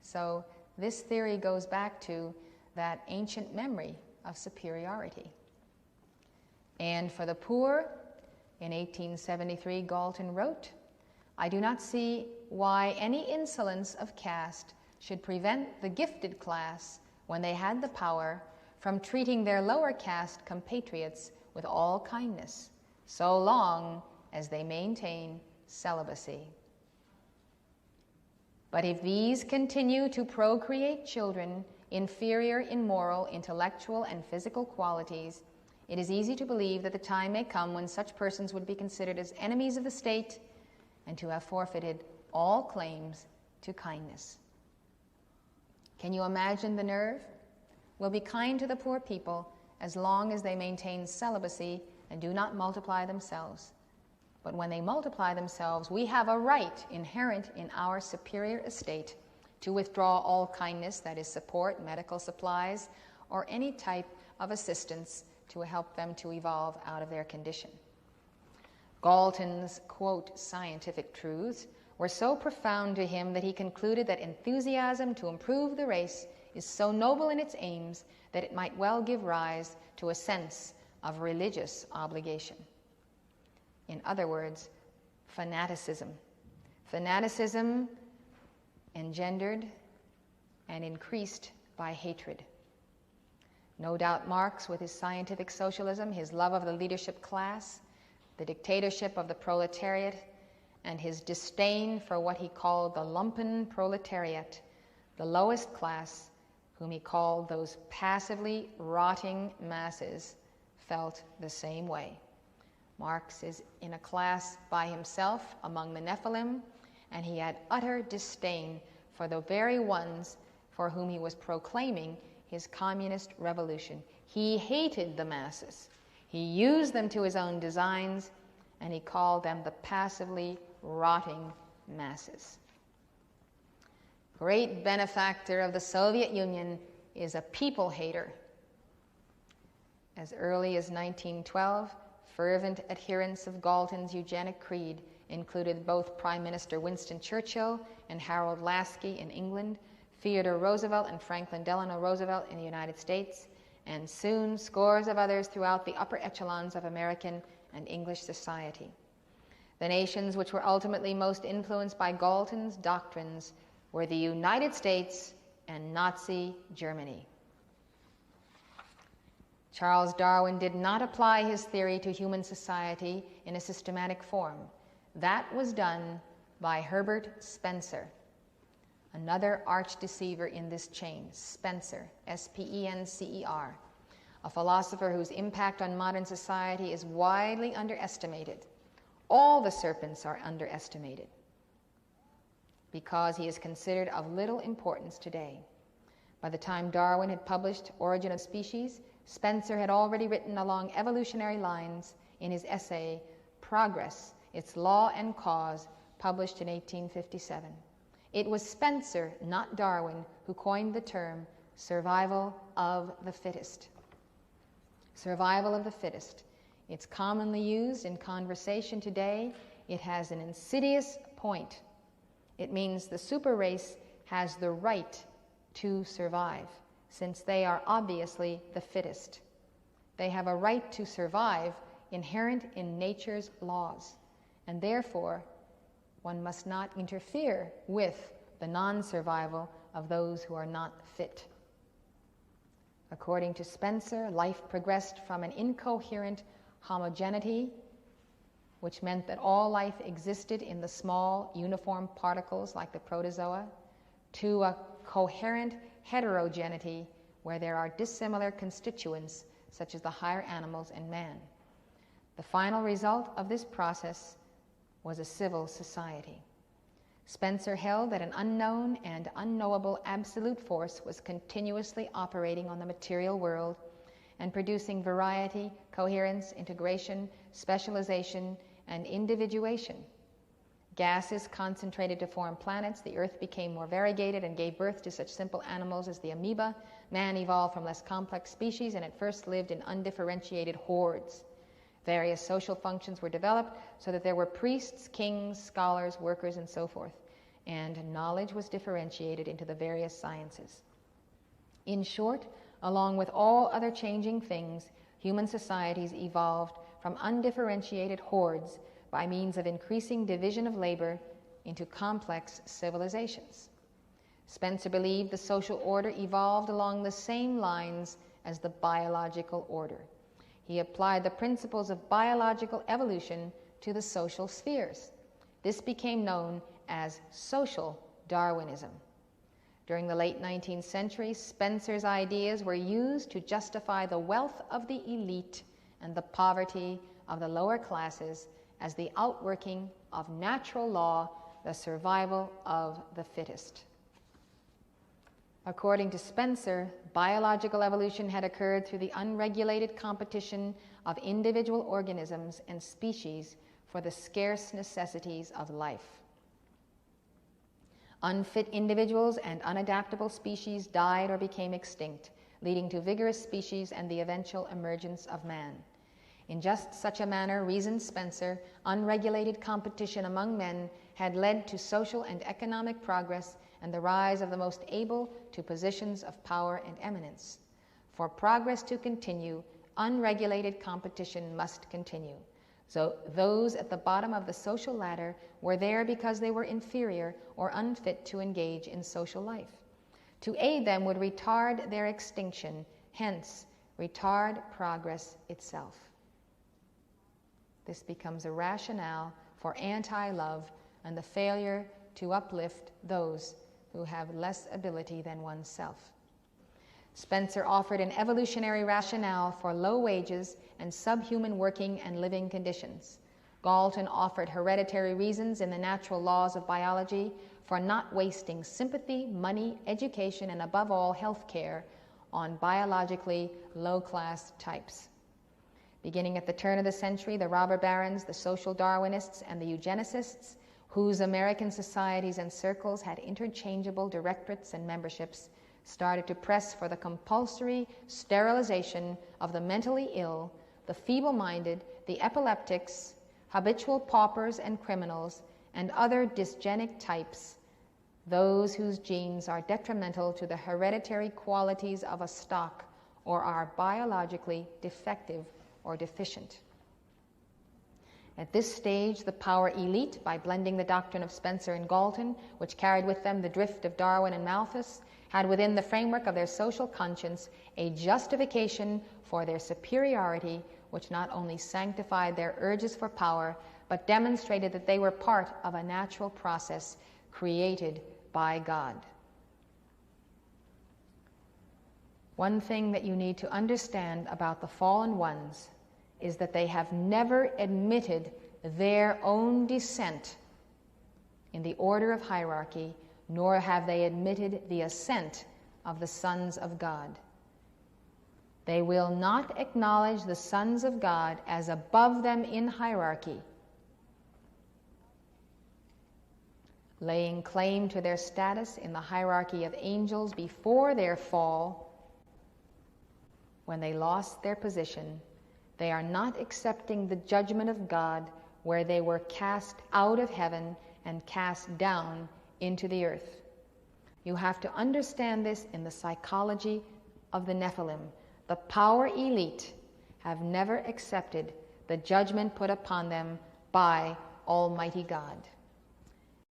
So this theory goes back to that ancient memory of superiority. And for the poor, in 1873, Galton wrote, "I do not see why any insolence of caste should prevent the gifted class, when they had the power, from treating their lower caste compatriots with all kindness, so long as they maintain celibacy. But if these continue to procreate children inferior in moral, intellectual, and physical qualities, it is easy to believe that the time may come when such persons would be considered as enemies of the state and to have forfeited all claims to kindness." Can you imagine the nerve? We'll be kind to the poor people as long as they maintain celibacy and do not multiply themselves. But when they multiply themselves, we have a right inherent in our superior estate to withdraw all kindness, that is support, medical supplies, or any type of assistance to help them to evolve out of their condition. Galton's, quote, "scientific truths" were so profound to him that he concluded that enthusiasm to improve the race is so noble in its aims that it might well give rise to a sense of religious obligation. In other words, fanaticism. Fanaticism engendered and increased by hatred. No doubt Marx, with his scientific socialism, his love of the leadership class, the dictatorship of the proletariat, and his disdain for what he called the lumpen proletariat, the lowest class, whom he called those passively rotting masses, felt the same way. Marx is in a class by himself among the Nephilim, and he had utter disdain for the very ones for whom he was proclaiming his communist revolution. He hated the masses. He used them to his own designs, and he called them the passively rotting masses. Great benefactor of the Soviet Union is a people hater. As early as 1912, fervent adherents of Galton's eugenic creed included both Prime Minister Winston Churchill and Harold Laski in England, Theodore Roosevelt and Franklin Delano Roosevelt in the United States, and soon scores of others throughout the upper echelons of American and English society. The nations which were ultimately most influenced by Galton's doctrines were the United States and Nazi Germany. Charles Darwin did not apply his theory to human society in a systematic form. That was done by Herbert Spencer, another archdeceiver in this chain. Spencer, S-P-E-N-C-E-R, a philosopher whose impact on modern society is widely underestimated. All the serpents are underestimated because he is considered of little importance today. By the time Darwin had published Origin of Species, Spencer had already written along evolutionary lines in his essay, Progress, Its Law and Cause, published in 1857. It was Spencer, not Darwin, who coined the term survival of the fittest. Survival of the fittest. It's commonly used in conversation today. It has an insidious point. It means the super race has the right to survive, since they are obviously the fittest. They have a right to survive inherent in nature's laws, and therefore one must not interfere with the non-survival of those who are not fit. According to Spencer, life progressed from an incoherent homogeneity, which meant that all life existed in the small, uniform particles like the protozoa, to a coherent heterogeneity where there are dissimilar constituents such as the higher animals and man. The final result of this process was a civil society. Spencer held that an unknown and unknowable absolute force was continuously operating on the material world and producing variety, coherence, integration, specialization, and individuation. Gases concentrated to form planets, the earth became more variegated and gave birth to such simple animals as the amoeba. Man evolved from less complex species and at first lived in undifferentiated hordes. Various social functions were developed so that there were priests, kings, scholars, workers, and so forth. and knowledge was differentiated into the various sciences. In short, along with all other changing things, human societies evolved from undifferentiated hordes by means of increasing division of labor into complex civilizations. Spencer believed the social order evolved along the same lines as the biological order. He applied the principles of biological evolution to the social spheres. This became known as social Darwinism. During the late 19th century, Spencer's ideas were used to justify the wealth of the elite and the poverty of the lower classes as the outworking of natural law, the survival of the fittest. According to Spencer, biological evolution had occurred through the unregulated competition of individual organisms and species for the scarce necessities of life. Unfit individuals and unadaptable species died or became extinct, leading to vigorous species and the eventual emergence of man. In just such a manner, reasoned Spencer, unregulated competition among men had led to social and economic progress and the rise of the most able to positions of power and eminence. For progress to continue, unregulated competition must continue. So those at the bottom of the social ladder were there because they were inferior or unfit to engage in social life. To aid them would retard their extinction, hence retard progress itself. This becomes a rationale for anti-love and the failure to uplift those who have less ability than oneself. Spencer offered an evolutionary rationale for low wages and subhuman working and living conditions. Galton offered hereditary reasons in the natural laws of biology for not wasting sympathy, money, education, and above all, health care on biologically low-class types. Beginning at the turn of the century, the robber barons, the social Darwinists, and the eugenicists, whose American societies and circles had interchangeable directorates and memberships, started to press for the compulsory sterilization of the mentally ill, the feeble-minded, the epileptics, habitual paupers and criminals, and other dysgenic types, those whose genes are detrimental to the hereditary qualities of a stock or are biologically defective or deficient. At this stage, the power elite, by blending the doctrine of Spencer and Galton, which carried with them the drift of Darwin and Malthus, had within the framework of their social conscience a justification for their superiority, which not only sanctified their urges for power, but demonstrated that they were part of a natural process created by God. One thing that you need to understand about the fallen ones is that they have never admitted their own descent in the order of hierarchy, nor have they admitted the ascent of the sons of God. They will not acknowledge the sons of God as above them in hierarchy, laying claim to their status in the hierarchy of angels before their fall. When they lost their position, they are not accepting the judgment of God, where they were cast out of heaven and cast down into the earth. You have to understand this in the psychology of the Nephilim. The power elite have never accepted the judgment put upon them by Almighty God.